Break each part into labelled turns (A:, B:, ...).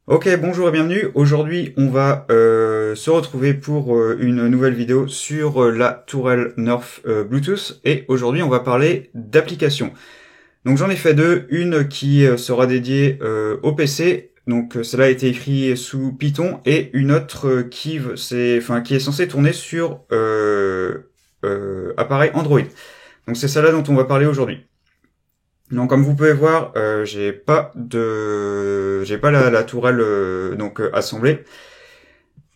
A: Ok, bonjour et bienvenue. Aujourd'hui, on va se retrouver pour une nouvelle vidéo sur la tourelle Nerf Bluetooth. Et aujourd'hui, on va parler d'applications. Donc j'en ai fait deux. Une qui sera dédiée au PC. Donc cela a été écrit sous Python. Et une autre qui est censée tourner sur appareil Android. Donc c'est celle-là dont on va parler aujourd'hui. Donc comme vous pouvez voir, j'ai pas la tourelle assemblée.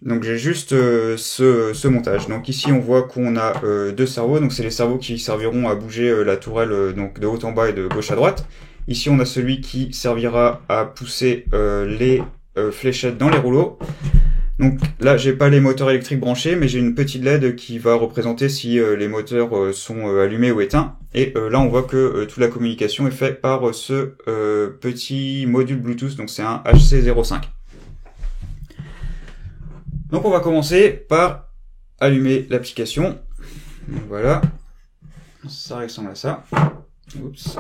A: Donc j'ai juste ce montage. Donc ici on voit qu'on a deux cerveaux. Donc c'est les cerveaux qui serviront à bouger la tourelle donc de haut en bas et de gauche à droite. Ici on a celui qui servira à pousser les fléchettes dans les rouleaux. Donc là, j'ai pas les moteurs électriques branchés, mais j'ai une petite LED qui va représenter si les moteurs sont allumés ou éteints. Et là, on voit que toute la communication est faite par ce petit module Bluetooth, donc c'est un HC05. Donc on va commencer par allumer l'application. Voilà, ça ressemble à ça. Oups.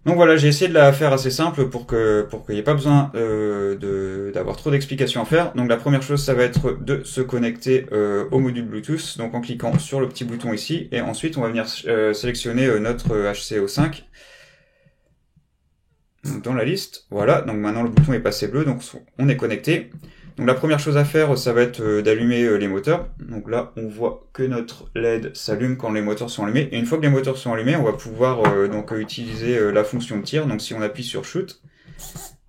A: Donc voilà, j'ai essayé de la faire assez simple pour qu'il n'y ait pas besoin d'avoir trop d'explications à faire. Donc la première chose, ça va être de se connecter au module Bluetooth, donc en cliquant sur le petit bouton ici, et ensuite on va venir sélectionner notre HC05 dans la liste. Voilà, donc maintenant le bouton est passé bleu, donc on est connecté. Donc la première chose à faire, ça va être d'allumer les moteurs. Donc là, on voit que notre LED s'allume quand les moteurs sont allumés. Et une fois que les moteurs sont allumés, on va pouvoir utiliser la fonction de tir. Donc si on appuie sur Shoot,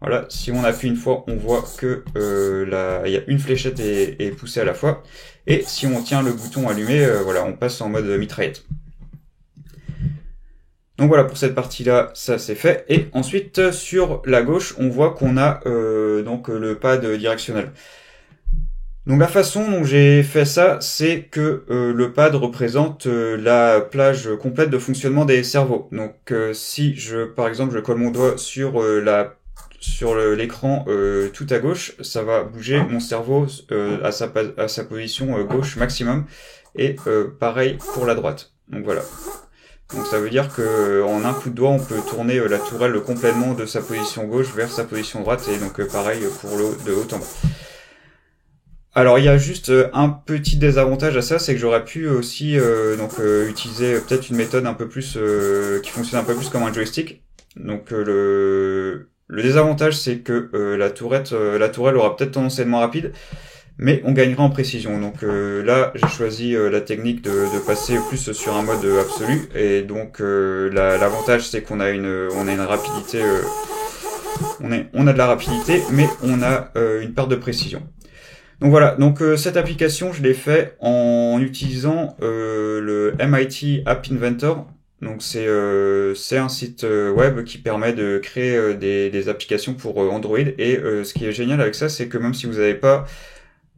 A: voilà, si on appuie une fois, on voit que il y a une fléchette est poussée à la fois. Et si on tient le bouton allumé, voilà, on passe en mode mitraillette. Donc voilà, pour cette partie-là, ça c'est fait. Et ensuite, sur la gauche, on voit qu'on a le pad directionnel. Donc la façon dont j'ai fait ça, c'est que le pad représente la plage complète de fonctionnement des cerveaux. Donc si par exemple, je colle mon doigt sur l'écran tout à gauche, ça va bouger mon cerveau à sa position gauche maximum. Et pareil pour la droite. Donc voilà. Donc ça veut dire que en un coup de doigt, on peut tourner la tourelle complètement de sa position gauche vers sa position droite, et donc pareil pour le de haut en bas. Alors il y a juste un petit désavantage à ça, c'est que j'aurais pu aussi utiliser peut-être une méthode un peu plus qui fonctionne un peu plus comme un joystick. Donc le désavantage, c'est que la tourelle aura peut-être tendance à être moins rapide, mais on gagnera en précision. Donc là, j'ai choisi la technique de passer plus sur un mode absolu, et donc l'avantage, c'est qu'on a une rapidité, on a de la rapidité, mais on a une perte de précision. Donc voilà, donc cette application, je l'ai fait en utilisant le MIT App Inventor. Donc c'est un site web qui permet de créer des applications pour Android, et ce qui est génial avec ça, c'est que même si vous n'avez pas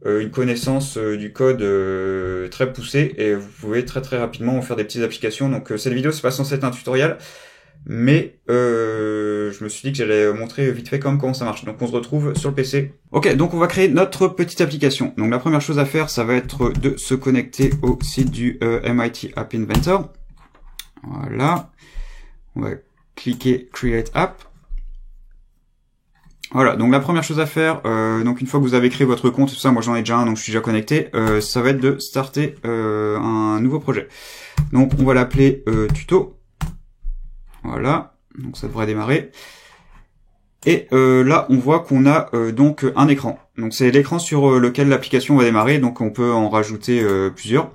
A: une connaissance du code très poussée, et vous pouvez très très rapidement faire des petites applications. Donc cette vidéo, c'est pas censé être un tutoriel, mais je me suis dit que j'allais montrer vite fait comment ça marche. Donc on se retrouve sur le PC. Ok, donc on va créer notre petite application. Donc la première chose à faire, ça va être de se connecter au site du MIT App Inventor. Voilà, on va cliquer Create App. Voilà, donc la première chose à faire, donc une fois que vous avez créé votre compte, tout ça, moi j'en ai déjà un, donc je suis déjà connecté, ça va être de starter un nouveau projet. Donc on va l'appeler tuto. Voilà, donc ça devrait démarrer. Et là, on voit qu'on a donc un écran. Donc c'est l'écran sur lequel l'application va démarrer, donc on peut en rajouter plusieurs.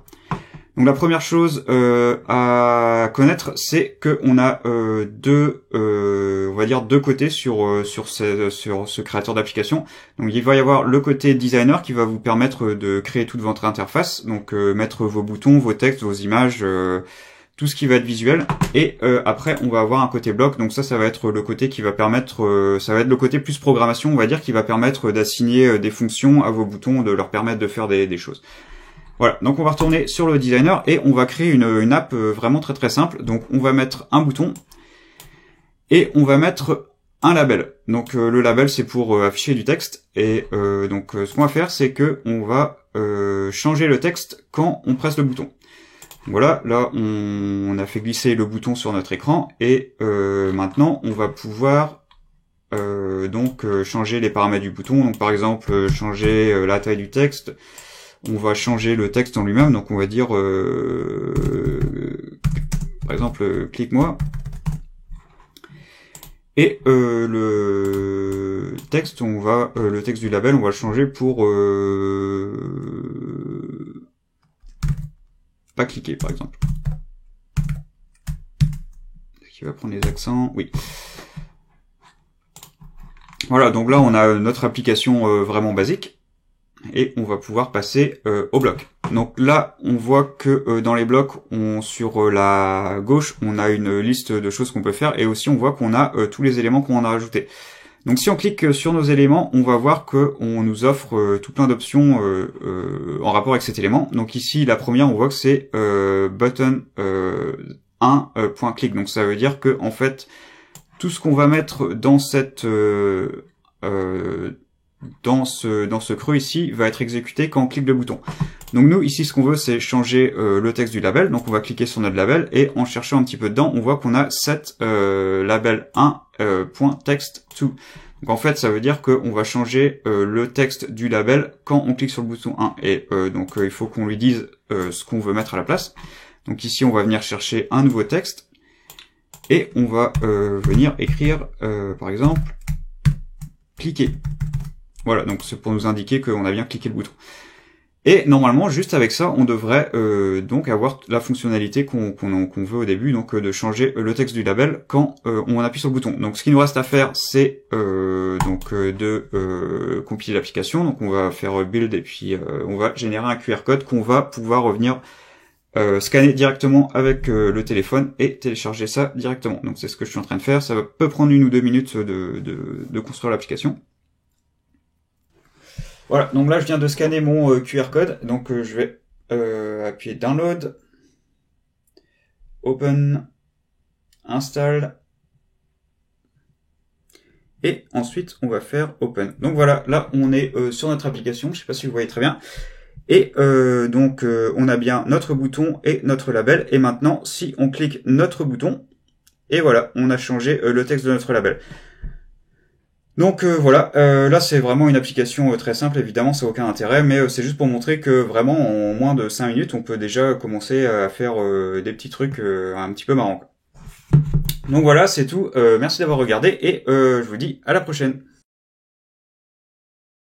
A: Donc la première chose à connaître, c'est que on a on va dire deux côtés sur ce créateur d'application. Donc il va y avoir le côté designer qui va vous permettre de créer toute votre interface, donc mettre vos boutons, vos textes, vos images, tout ce qui va être visuel. Et après on va avoir un côté bloc, donc ça va être le côté qui va permettre, ça va être le côté plus programmation, on va dire, qui va permettre d'assigner des fonctions à vos boutons, de leur permettre de faire des choses. Voilà, donc on va retourner sur le designer et on va créer une app vraiment très très simple. Donc on va mettre un bouton et on va mettre un label. Donc le label, c'est pour afficher du texte, et donc ce qu'on va faire, c'est que on va changer le texte quand on presse le bouton. Voilà, là on a fait glisser le bouton sur notre écran, et maintenant on va pouvoir donc changer les paramètres du bouton. Donc par exemple changer la taille du texte. On va changer le texte en lui-même. Donc on va dire par exemple clique-moi. Et le texte, le texte du label, on va le changer pour pas cliquer, par exemple. Est-ce qu'il va prendre les accents? Oui. Voilà, donc là on a notre application vraiment basique et on va pouvoir passer au bloc. Donc là on voit que dans les blocs, sur la gauche, on a une liste de choses qu'on peut faire et aussi on voit qu'on a tous les éléments qu'on a rajoutés. Donc si on clique sur nos éléments, on va voir qu'on nous offre tout plein d'options en rapport avec cet élément. Donc ici la première, on voit que c'est button 1.click. Donc ça veut dire que en fait tout ce qu'on va mettre dans cette dans ce creux ici va être exécuté quand on clique le bouton. Donc nous ici ce qu'on veut c'est changer le texte du label, donc on va cliquer sur notre label et en cherchant un petit peu dedans on voit qu'on a set label 1.text2. Donc en fait ça veut dire qu'on va changer le texte du label quand on clique sur le bouton 1 et donc il faut qu'on lui dise ce qu'on veut mettre à la place. Donc ici on va venir chercher un nouveau texte et on va venir écrire par exemple cliquer. Voilà, donc c'est pour nous indiquer qu'on a bien cliqué le bouton. Et normalement, juste avec ça, on devrait donc avoir la fonctionnalité qu'on veut au début, donc de changer le texte du label quand on appuie sur le bouton. Donc ce qu'il nous reste à faire, c'est de compiler l'application. Donc on va faire build et puis on va générer un QR code qu'on va pouvoir revenir scanner directement avec le téléphone et télécharger ça directement. Donc c'est ce que je suis en train de faire. Ça peut prendre 1 ou 2 minutes de construire l'application. Voilà, donc là je viens de scanner mon QR code, donc je vais appuyer download, open, install, et ensuite on va faire open. Donc voilà, là on est sur notre application, je sais pas si vous voyez très bien, et donc on a bien notre bouton et notre label, et maintenant si on clique notre bouton, et voilà, on a changé le texte de notre label. Donc voilà, là c'est vraiment une application très simple, évidemment ça n'a aucun intérêt, mais c'est juste pour montrer que vraiment en moins de 5 minutes on peut déjà commencer à faire des petits trucs un petit peu marrants. Donc voilà, c'est tout, merci d'avoir regardé et je vous dis à la prochaine.